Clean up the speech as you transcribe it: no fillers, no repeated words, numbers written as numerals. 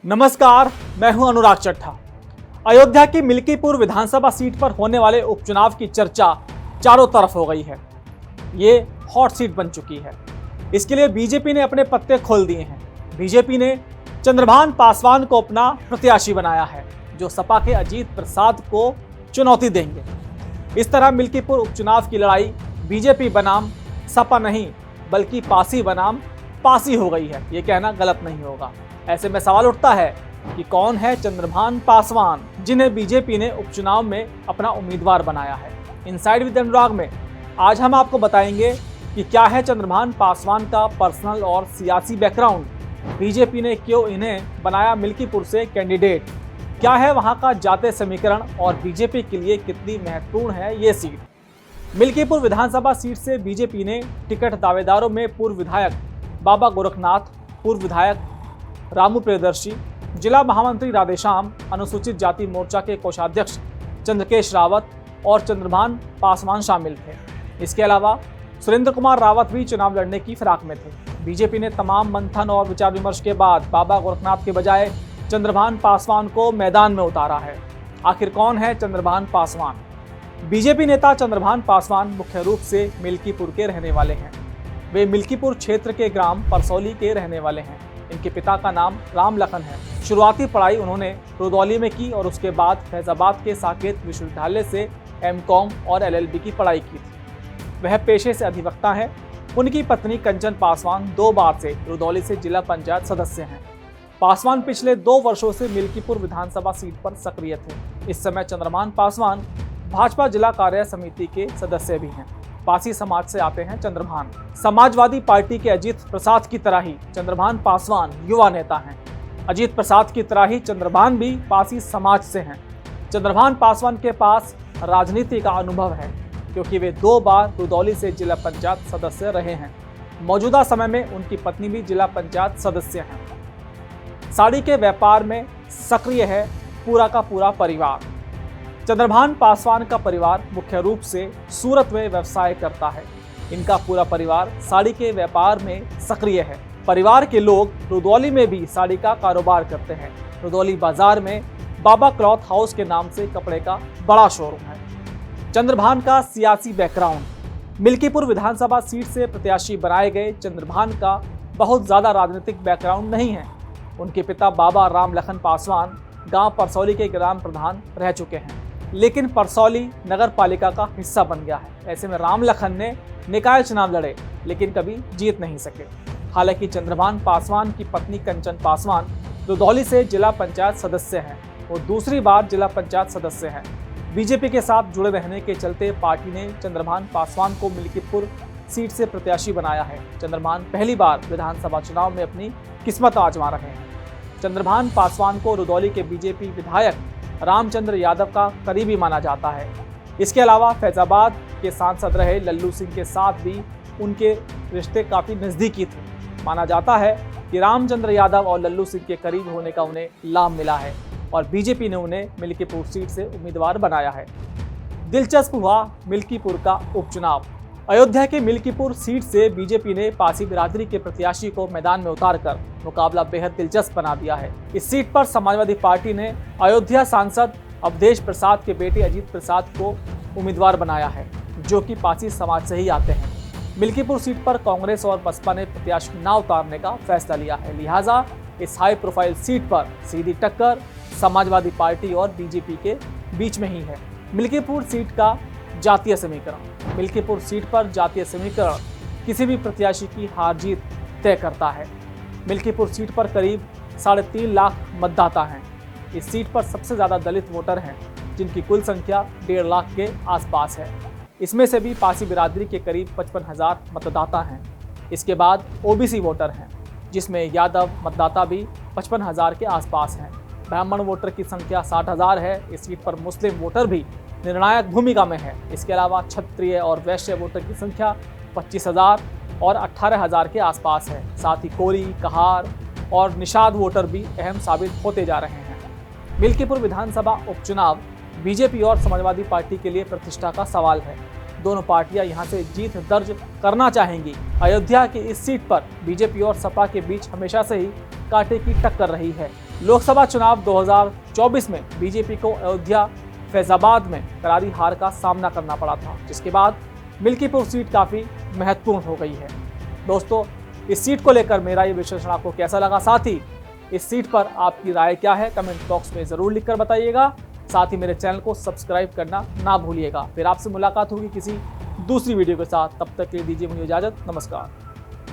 नमस्कार, मैं हूं अनुराग चट्ठा। अयोध्या की मिल्कीपुर विधानसभा सीट पर होने वाले उपचुनाव की चर्चा चारों तरफ हो गई है। ये हॉट सीट बन चुकी है। इसके लिए बीजेपी ने अपने पत्ते खोल दिए हैं। बीजेपी ने चंद्रभान पासवान को अपना प्रत्याशी बनाया है, जो सपा के अजीत प्रसाद को चुनौती देंगे। इस तरह मिल्कीपुर उपचुनाव की लड़ाई बीजेपी बनाम सपा नहीं, बल्कि पासी बनाम पासी हो गई है। ये कहना गलत नहीं होगा। ऐसे में सवाल उठता है कि कौन है चंद्रभान पासवान, जिन्हें बीजेपी ने उपचुनाव में अपना उम्मीदवार बनाया है। इनसाइड विद अनुराग में आज हम आपको बताएंगे कि क्या है चंद्रभान पासवान का पर्सनल और सियासी बैकग्राउंड, बीजेपी ने क्यों इन्हें बनाया मिल्कीपुर से कैंडिडेट, क्या है वहां का जातीय समीकरण और बीजेपी के लिए कितनी महत्वपूर्ण है ये सीट। मिल्कीपुर विधानसभा सीट से बीजेपी ने टिकट दावेदारों में पूर्व विधायक बाबा गोरखनाथ, पूर्व विधायक रामू प्रियदर्शी, जिला महामंत्री राधेश्याम, अनुसूचित जाति मोर्चा के कोषाध्यक्ष चंद्रकेश रावत और चंद्रभान पासवान शामिल थे। इसके अलावा सुरेंद्र कुमार रावत भी चुनाव लड़ने की फिराक में थे। बीजेपी ने तमाम मंथन और विचार विमर्श के बाद बाबा गोरखनाथ के बजाय चंद्रभान पासवान को मैदान में उतारा है। आखिर कौन है चंद्रभान पासवान? बीजेपी नेता चंद्रभान पासवान मुख्य रूप से मिल्कीपुर के रहने वाले हैं। वे मिल्कीपुर क्षेत्र के ग्राम परसौली के रहने वाले हैं। इनके पिता का नाम राम लखन है। शुरुआती पढ़ाई उन्होंने रुदौली में की और उसके बाद फैजाबाद के साकेत विश्वविद्यालय से एमकॉम और एलएलबी की पढ़ाई की थी। वह पेशे से अधिवक्ता हैं। उनकी पत्नी कंचन पासवान 2 बार से रुदौली से जिला पंचायत सदस्य हैं। पासवान पिछले 2 वर्षों से मिल्कीपुर विधानसभा सीट पर सक्रिय थे। इस समय चंद्रभान पासवान भाजपा जिला कार्य समिति के सदस्य भी हैं। पासी समाज से आते हैं चंद्रभान। समाजवादी पार्टी के अजीत प्रसाद की तरह ही चंद्रभान पासवान युवा नेता हैं। अजीत प्रसाद की तरह ही चंद्रभान भी पासी समाज से हैं। चंद्रभान पासवान के पास राजनीति का अनुभव है, क्योंकि वे 2 बार रुदौली से जिला पंचायत सदस्य रहे हैं। मौजूदा समय में उनकी पत्नी भी जिला पंचायत सदस्य हैं। साड़ी के व्यापार में सक्रिय है पूरा का पूरा परिवार। चंद्रभान पासवान का परिवार मुख्य रूप से सूरत में व्यवसाय करता है। इनका पूरा परिवार साड़ी के व्यापार में सक्रिय है। परिवार के लोग रुदौली में भी साड़ी का कारोबार करते हैं। रुदौली बाजार में बाबा क्लॉथ हाउस के नाम से कपड़े का बड़ा शोरूम है। चंद्रभान का सियासी बैकग्राउंड। मिल्कीपुर विधानसभा सीट से प्रत्याशी बनाए गए चंद्रभान का बहुत ज़्यादा राजनीतिक बैकग्राउंड नहीं है। उनके पिता बाबा राम लखन पासवान गांव परसौली के ग्राम प्रधान रह चुके हैं, लेकिन परसौली नगर पालिका का हिस्सा बन गया है। ऐसे में राम लखन ने निकाय चुनाव लड़े, लेकिन कभी जीत नहीं सके। हालांकि चंद्रभान पासवान की पत्नी कंचन पासवान रुदौली से जिला पंचायत सदस्य हैं। वो दूसरी बार जिला पंचायत सदस्य हैं। बीजेपी के साथ जुड़े रहने के चलते पार्टी ने चंद्रभान पासवान को मिल्कीपुर सीट से प्रत्याशी बनाया है। चंद्रभान पहली बार विधानसभा चुनाव में अपनी किस्मत आजमा रहे हैं। चंद्रभान पासवान को रुदौली के बीजेपी विधायक रामचंद्र यादव का करीबी माना जाता है। इसके अलावा फैजाबाद के सांसद रहे लल्लू सिंह के साथ भी उनके रिश्ते काफ़ी नज़दीकी थे। माना जाता है कि रामचंद्र यादव और लल्लू सिंह के करीब होने का उन्हें लाभ मिला है और बीजेपी ने उन्हें मिल्कीपुर सीट से उम्मीदवार बनाया है। दिलचस्प हुआ मिल्कीपुर का उपचुनाव। अयोध्या के मिल्कीपुर सीट से बीजेपी ने पासी बिरादरी के प्रत्याशी को मैदान में उतारकर मुकाबला बेहद दिलचस्प बना दिया है। इस सीट पर समाजवादी पार्टी ने अयोध्या सांसद अवधेश प्रसाद के बेटे अजीत प्रसाद को उम्मीदवार बनाया है, जो कि पासी समाज से ही आते हैं। मिल्कीपुर सीट पर कांग्रेस और बसपा ने प्रत्याशी न उतारने का फैसला लिया है। लिहाजा इस हाई प्रोफाइल सीट पर सीधी टक्कर समाजवादी पार्टी और बीजेपी के बीच में ही है। मिल्कीपुर सीट का जातीय समीकरण। मिल्कीपुर सीट पर जातीय समीकरण किसी भी प्रत्याशी की हार जीत तय करता है। मिल्कीपुर सीट पर करीब 3.5 लाख मतदाता हैं। इस सीट पर सबसे ज़्यादा दलित वोटर हैं, जिनकी कुल संख्या 1.5 लाख के आसपास है। इसमें से भी पासी बिरादरी के करीब 55,000 मतदाता हैं। इसके बाद ओबीसी वोटर हैं, जिसमें यादव मतदाता भी 55,000 के आसपास हैं। ब्राह्मण वोटर की संख्या 60,000 है। इस सीट पर मुस्लिम वोटर भी निर्णायक भूमिका में है। इसके अलावा क्षत्रिय और वैश्य वोटर की संख्या 25,000 और 18,000 के आसपास है। साथ ही कोरी, कहार और निषाद वोटर भी अहम साबित होते जा रहे हैं। मिल्कीपुर विधानसभा उपचुनाव बीजेपी और समाजवादी पार्टी के लिए प्रतिष्ठा का सवाल है। दोनों पार्टियां यहां से जीत दर्ज करना चाहेंगी। अयोध्या की इस सीट पर बीजेपी और सपा के बीच हमेशा से ही कांटे की टक्कर रही है। लोकसभा चुनाव 2024 में बीजेपी को अयोध्या फैजाबाद में करारी हार का सामना करना पड़ा था, जिसके बाद मिल्कीपुर सीट काफी महत्वपूर्ण हो गई है। दोस्तों, इस सीट को लेकर मेरा ये विश्लेषण आपको कैसा लगा, साथ ही इस सीट पर आपकी राय क्या है, कमेंट बॉक्स में जरूर लिखकर बताइएगा। साथ ही मेरे चैनल को सब्सक्राइब करना ना भूलिएगा। फिर आपसे मुलाकात होगी किसी दूसरी वीडियो के साथ, तब तक के लिए दीजिए मुझे इजाजत। नमस्कार।